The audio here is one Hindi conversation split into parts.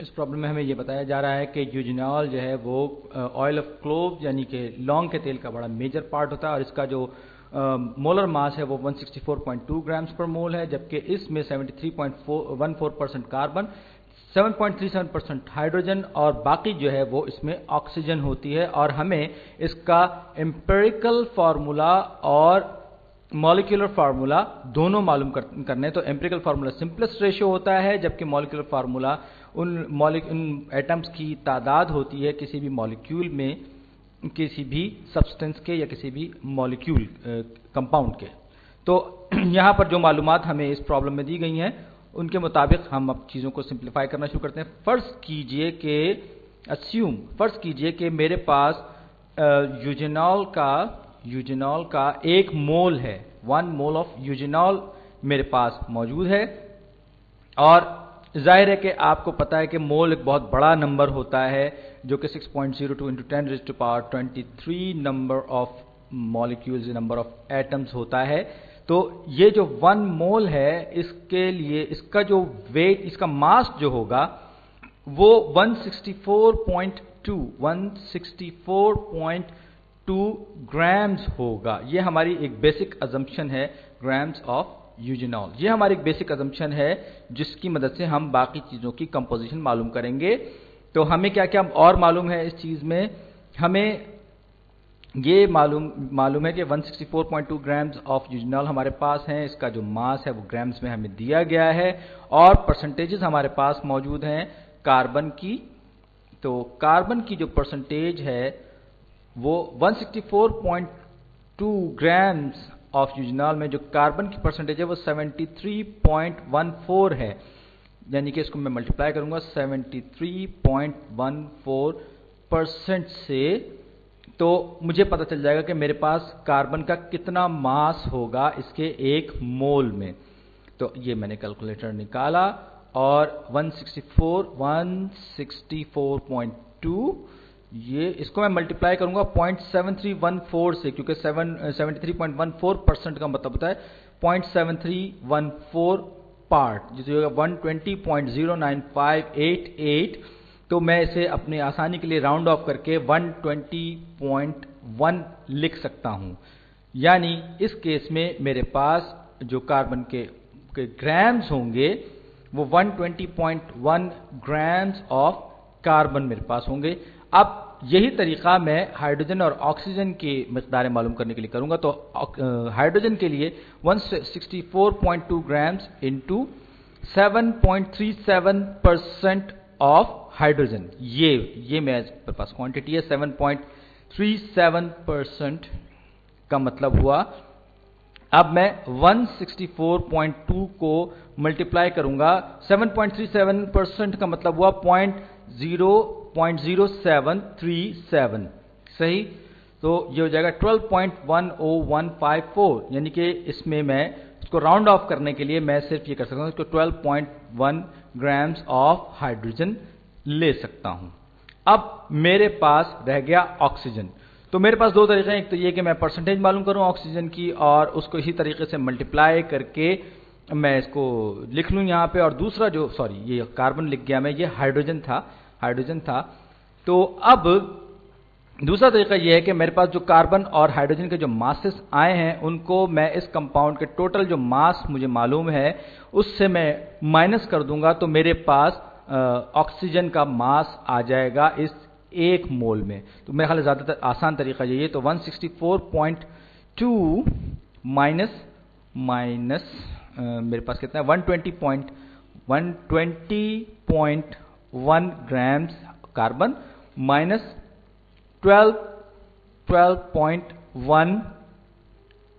इस प्रॉब्लम में हमें ये बताया जा रहा है कि यूजिनॉल जो है वो ऑयल ऑफ क्लोव यानी कि लौंग के तेल का बड़ा मेजर पार्ट होता है और इसका जो मोलर मास है वो 164.2 ग्राम्स पर मोल है, जबकि इसमें 73.14% कार्बन, 7.37% हाइड्रोजन और बाकी जो है वो इसमें ऑक्सीजन होती है। और हमें इसका एम्पिरिकल फार्मूला और मॉलिक्यूलर फार्मूला दोनों मालूम करने। तो एम्पिरिकल फार्मूला सिंपलेस्ट रेशियो होता है, जबकि मॉलिक्यूलर फार्मूला उन एटम्स की तादाद होती है किसी भी मॉलिक्यूल में, किसी भी सब्सटेंस के या किसी भी मॉलिक्यूल कंपाउंड के। तो यहाँ पर जो मालूमात हमें इस प्रॉब्लम में दी गई हैं उनके मुताबिक हम अब चीज़ों को सिंप्लीफाई करना शुरू करते हैं। फर्ज कीजिए कि मेरे पास यूजिनॉल का 1 मोल है, 1 मोल ऑफ यूजिनॉल मेरे पास मौजूद है। और जाहिर है कि आपको पता है कि मोल एक बहुत बड़ा नंबर होता है जो कि 6.02 × 10⁻23 number of molecules, number of atoms होता है। तो ये जो 1 मोल है इसके लिए इसका जो वेट, इसका मास जो होगा वो 164.2 ग्राम्स होगा। ये हमारी एक बेसिक अजम्पशन है, ग्राम्स ऑफ यूजिनॉल। ये हमारी एक बेसिक अजम्पशन है जिसकी मदद से हम बाकी चीज़ों की कंपोजिशन मालूम करेंगे। तो हमें क्या क्या और मालूम है इस चीज़ में? हमें ये मालूम है कि 164.2 ग्राम्स ऑफ यूजिनॉल हमारे पास हैं। इसका जो मास है वो ग्राम्स में हमें दिया गया है और परसेंटेजेस हमारे पास मौजूद हैं कार्बन की। तो कार्बन की जो परसेंटेज है वो 164.2 ग्राम्स ऑफ यूजिनॉल में जो कार्बन की परसेंटेज है वो 73.14 है, यानी कि इसको मैं मल्टीप्लाई करूंगा 73.14% से, तो मुझे पता चल जाएगा कि मेरे पास कार्बन का कितना मास होगा इसके 1 मोल में। तो ये मैंने कैलकुलेटर निकाला और 164.2 ये इसको मैं मल्टीप्लाई करूंगा 0.7314 से, क्योंकि 73.14% का मतलब होता है 0.7314 पार्ट, जिसे होगा 120.09588। तो मैं इसे अपनी आसानी के लिए राउंड ऑफ करके 120.1 लिख सकता हूं। यानी इस केस में मेरे पास जो कार्बन के ग्राम्स होंगे वो 120.1 ग्राम्स ऑफ कार्बन मेरे पास होंगे। अब यही तरीका मैं हाइड्रोजन और ऑक्सीजन की मिकदारें मालूम करने के लिए करूंगा। तो हाइड्रोजन के लिए 164.2 ग्राम्स इंटू 7.37% ऑफ हाइड्रोजन, ये मेरे पास क्वांटिटी है। 7.37% का मतलब हुआ, अब मैं 164.2 को मल्टीप्लाई करूंगा 7.37% का मतलब हुआ 0.0737, सही। तो ये हो जाएगा 12.10154, यानी कि इसमें मैं इसको राउंड ऑफ करने के लिए मैं सिर्फ ये कर सकता हूं, इसको 12.1 ग्राम्स ऑफ हाइड्रोजन ले सकता हूं। अब मेरे पास रह गया ऑक्सीजन। तो मेरे पास 2 तरीके हैं, एक तो ये कि मैं परसेंटेज मालूम करूं ऑक्सीजन की और उसको इसी तरीके से मल्टीप्लाई करके मैं इसको लिख लूं यहां पे, और दूसरा जो ये कार्बन लिख गया मैं, ये हाइड्रोजन था। तो अब दूसरा तरीका यह है कि मेरे पास जो कार्बन और हाइड्रोजन के जो मासेस आए हैं उनको मैं इस कंपाउंड के टोटल जो मास मुझे मालूम है उससे मैं माइनस कर दूंगा, तो मेरे पास ऑक्सीजन का मास आ जाएगा इस 1 मोल में। तो मेरे ख्याल से ज़्यादातर आसान तरीका यही है। तो 164.2 माइनस मेरे पास कितना है 120.1 grams carbon minus 12.1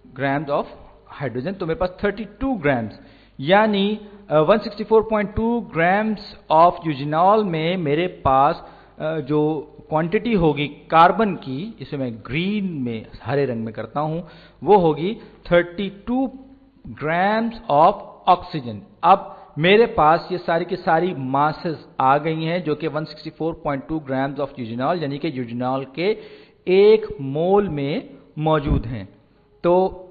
grams of hydrogen, तो मेरे पास 32 ग्राम्स, यानी 164.2 ग्राम्स ऑफ यूजिनॉल में मेरे पास जो क्वांटिटी होगी कार्बन की, इसे मैं ग्रीन में हरे रंग में करता हूं, वो होगी 32 ग्राम्स ऑफ ऑक्सीजन। अब मेरे पास ये सारी की सारी मासेस आ गई हैं जो कि 164.2 ग्राम्स ऑफ यूजिनॉल यानी कि यूजिनॉल के 1 मोल में मौजूद हैं। तो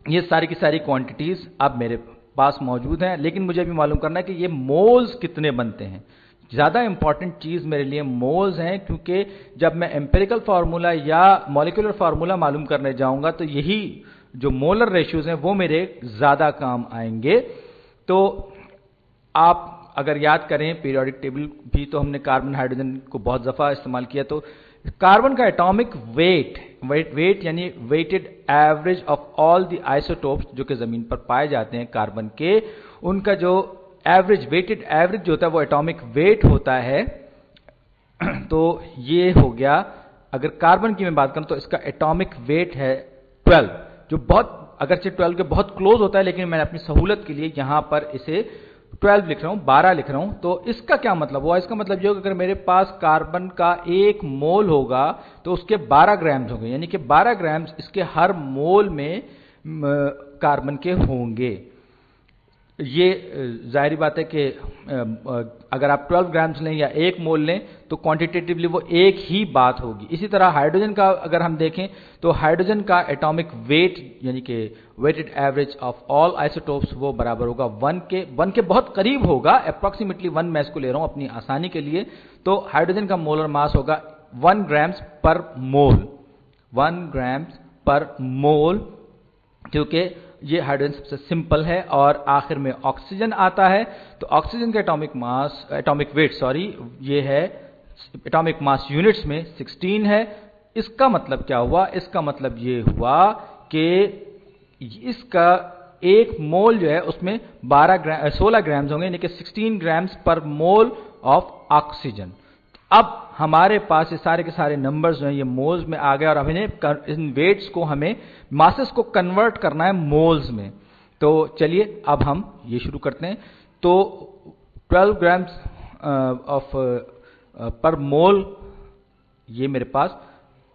ये सारी की सारी क्वांटिटीज अब मेरे पास मौजूद हैं, लेकिन मुझे भी मालूम करना है कि ये मोल्स कितने बनते हैं। ज़्यादा इंपॉर्टेंट चीज़ मेरे लिए मोल्स हैं, क्योंकि जब मैं एम्पिरिकल फार्मूला या मॉलिक्यूलर फार्मूला मालूम करने जाऊंगा तो यही जो मोलर रेशियोज हैं वो मेरे ज़्यादा काम आएंगे। तो आप अगर याद करें पीरियोडिक टेबल भी तो हमने कार्बन हाइड्रोजन को बहुत दफ़ा इस्तेमाल किया। तो कार्बन का एटॉमिक वेट यानी weighted average of all the isotopes जो कि ज़मीन पर पाए जाते हैं कार्बन के, उनका जो एवरेज वेटेड एवरेज जो होता है वो एटॉमिक वेट होता है। तो ये हो गया, अगर कार्बन की मैं बात करूं तो इसका एटॉमिक वेट है 12, जो बहुत अगरचे 12 के बहुत क्लोज होता है, लेकिन मैंने अपनी सहूलत के लिए यहां पर इसे 12 लिख रहा हूं, 12 लिख रहा हूं। तो इसका क्या मतलब हुआ? इसका मतलब ये होगा अगर मेरे पास कार्बन का 1 मोल होगा तो उसके 12 ग्राम्स होंगे, यानी कि 12 ग्राम्स इसके हर मोल में कार्बन के होंगे। ये जाहिर बात है कि अगर आप 12 ग्राम्स लें या 1 मोल लें तो क्वांटिटेटिवली वो एक ही बात होगी। इसी तरह हाइड्रोजन का अगर हम देखें तो हाइड्रोजन का एटॉमिक वेट यानी कि weighted average of all isotopes वो बराबर होगा 1 के बहुत करीब होगा, अप्रॉक्सीमेटली 1 मैं इसको ले रहा हूं अपनी आसानी के लिए। तो हाइड्रोजन का मोलर मास होगा 1 ग्राम्स पर मोल, 1 ग्राम्स पर मोल, क्योंकि ये हाइड्रोजन सबसे सिंपल है। और आखिर में ऑक्सीजन आता है, तो ऑक्सीजन का एटॉमिक वेट ये है एटॉमिक मास यूनिट्स में 16 है। इसका मतलब क्या हुआ? इसका मतलब ये हुआ कि इसका 1 मोल जो है उसमें 16 ग्राम्स होंगे, यानी कि 16 ग्राम्स पर मोल ऑफ ऑक्सीजन। अब हमारे पास ये सारे के सारे नंबर्स जो हैं ये मोल्स में आ गए और अब इन वेट्स को हमें मासेस को कन्वर्ट करना है मोल्स में। तो चलिए अब हम ये शुरू करते हैं। तो 12 ग्राम्स ऑफ पर मोल ये मेरे पास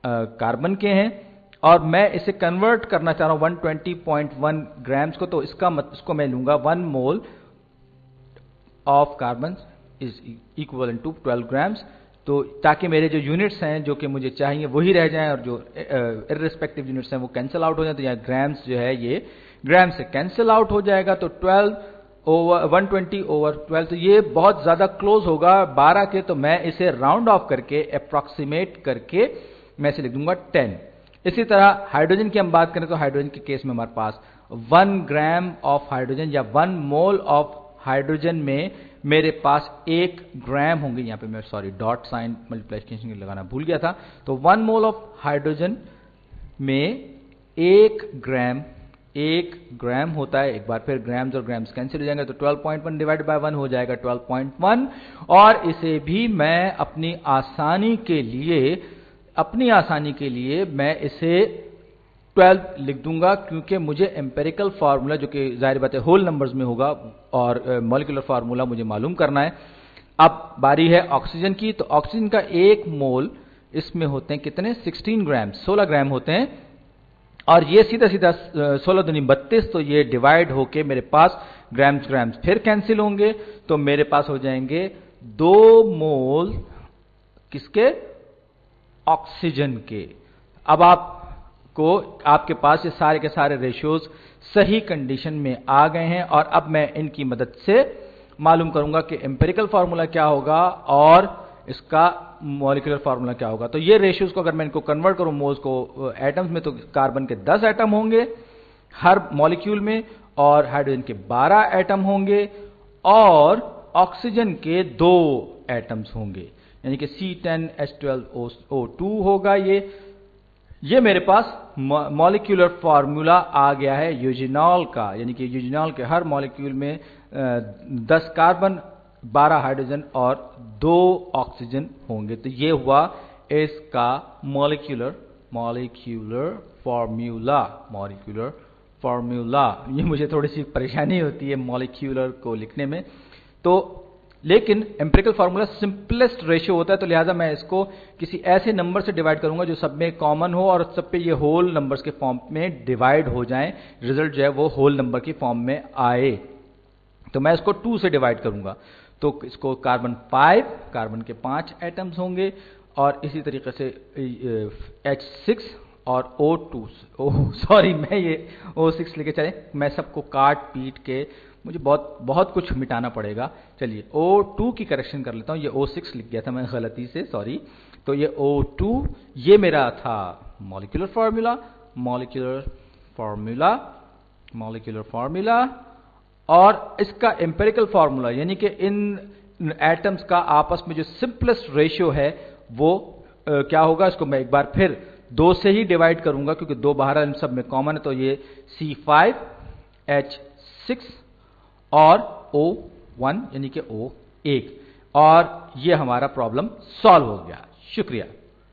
कार्बन के हैं और मैं इसे कन्वर्ट करना चाह रहा हूं 120.1 ग्राम्स को। तो इसको मैं लूंगा 1 mole of carbon is equal to 12 grams. तो ताकि मेरे जो यूनिट्स हैं जो कि मुझे चाहिए वही रह जाएं और जो इर्रेस्पेक्टिव यूनिट्स हैं वो कैंसिल आउट हो जाए। तो यहाँ ग्राम्स जो है ये ग्राम से कैंसिल आउट हो जाएगा। तो 120 ओवर 12, तो ये बहुत ज्यादा क्लोज होगा 12 के। तो मैं इसे राउंड ऑफ करके अप्रॉक्सीमेट करके मैं इसे लिख दूंगा 10। इसी तरह हाइड्रोजन की हम बात करें तो हाइड्रोजन के केस में हमारे पास 1 ग्राम ऑफ हाइड्रोजन या 1 मोल ऑफ हाइड्रोजन में मेरे पास 1 ग्राम होंगे। यहां पे मैं डॉट साइन मल्टीप्लिकेशन लगाना भूल गया था। तो 1 मोल ऑफ हाइड्रोजन में 1 ग्राम होता है। एक बार फिर ग्राम्स और ग्राम्स कैंसिल हो जाएंगे तो 12.1 डिवाइड बाय 1 हो जाएगा 12.1। और इसे भी मैं अपनी आसानी के लिए मैं इसे 12 लिख दूंगा, क्योंकि मुझे एम्पेरिकल फार्मूला जो कि जाहिर बात है होल नंबर्स में होगा और मॉलिक्यूलर फार्मूला मुझे मालूम करना है। अब बारी है ऑक्सीजन की। तो ऑक्सीजन का 1 मोल इसमें होते हैं कितने? 16 ग्राम, 16 ग्राम होते हैं। और ये सीधा 16 दूनी 32, तो ये डिवाइड होके मेरे पास ग्राम्स फिर कैंसिल होंगे। तो मेरे पास हो जाएंगे 2 मोल किसके? ऑक्सीजन के। अब आपके पास ये सारे के सारे रेशियोज सही कंडीशन में आ गए हैं और अब मैं इनकी मदद से मालूम करूंगा कि एम्पिरिकल फार्मूला क्या होगा और इसका मॉलिक्यूलर फार्मूला क्या होगा। तो ये रेशियोज को अगर मैं इनको कन्वर्ट करूं मोल्स को एटम्स में, तो कार्बन के 10 एटम होंगे हर मॉलिक्यूल में और हाइड्रोजन के 12 एटम होंगे और ऑक्सीजन के 2 एटम्स होंगे, यानी कि C10H12O2 होगा। ये मेरे पास मॉलिक्यूलर फार्मूला आ गया है यूजिनॉल का, यानी कि यूजिनॉल के हर मॉलिक्यूल में 10 कार्बन, 12 हाइड्रोजन और 2 ऑक्सीजन होंगे। तो ये हुआ इसका मॉलिक्यूलर फार्मूला। ये मुझे थोड़ी सी परेशानी होती है मॉलिक्यूलर को लिखने में। तो लेकिन एम्पिरिकल फार्मूला सिंपलेस्ट रेशियो होता है, तो लिहाजा मैं इसको किसी ऐसे नंबर से डिवाइड करूंगा जो सब में कॉमन हो और सब पे ये होल नंबर्स के फॉर्म में डिवाइड हो जाएं, रिजल्ट जो है वो होल नंबर की फॉर्म में आए। तो मैं इसको 2 से डिवाइड करूंगा। तो इसको कार्बन के 5 एटम्स होंगे और इसी तरीके से H6 और O2 मैं ये O6 लेके चले, मैं सबको काट पीट के मुझे बहुत कुछ मिटाना पड़ेगा। चलिए O2 की करेक्शन कर लेता हूँ, ये O6 लिख गया था मैं गलती से, सॉरी। तो ये O2 ये मेरा था मॉलिक्यूलर फार्मूला, और इसका एम्पिरिकल फार्मूला यानी कि इन एटम्स का आपस में जो सिंपलेस्ट रेशियो है वो क्या होगा, इसको मैं एक बार फिर 2 से ही डिवाइड करूंगा क्योंकि 2 बाहर इन सब में कॉमन है, तो ये C5H6 और O1 यानी कि O1, और ये हमारा प्रॉब्लम सॉल्व हो गया। शुक्रिया।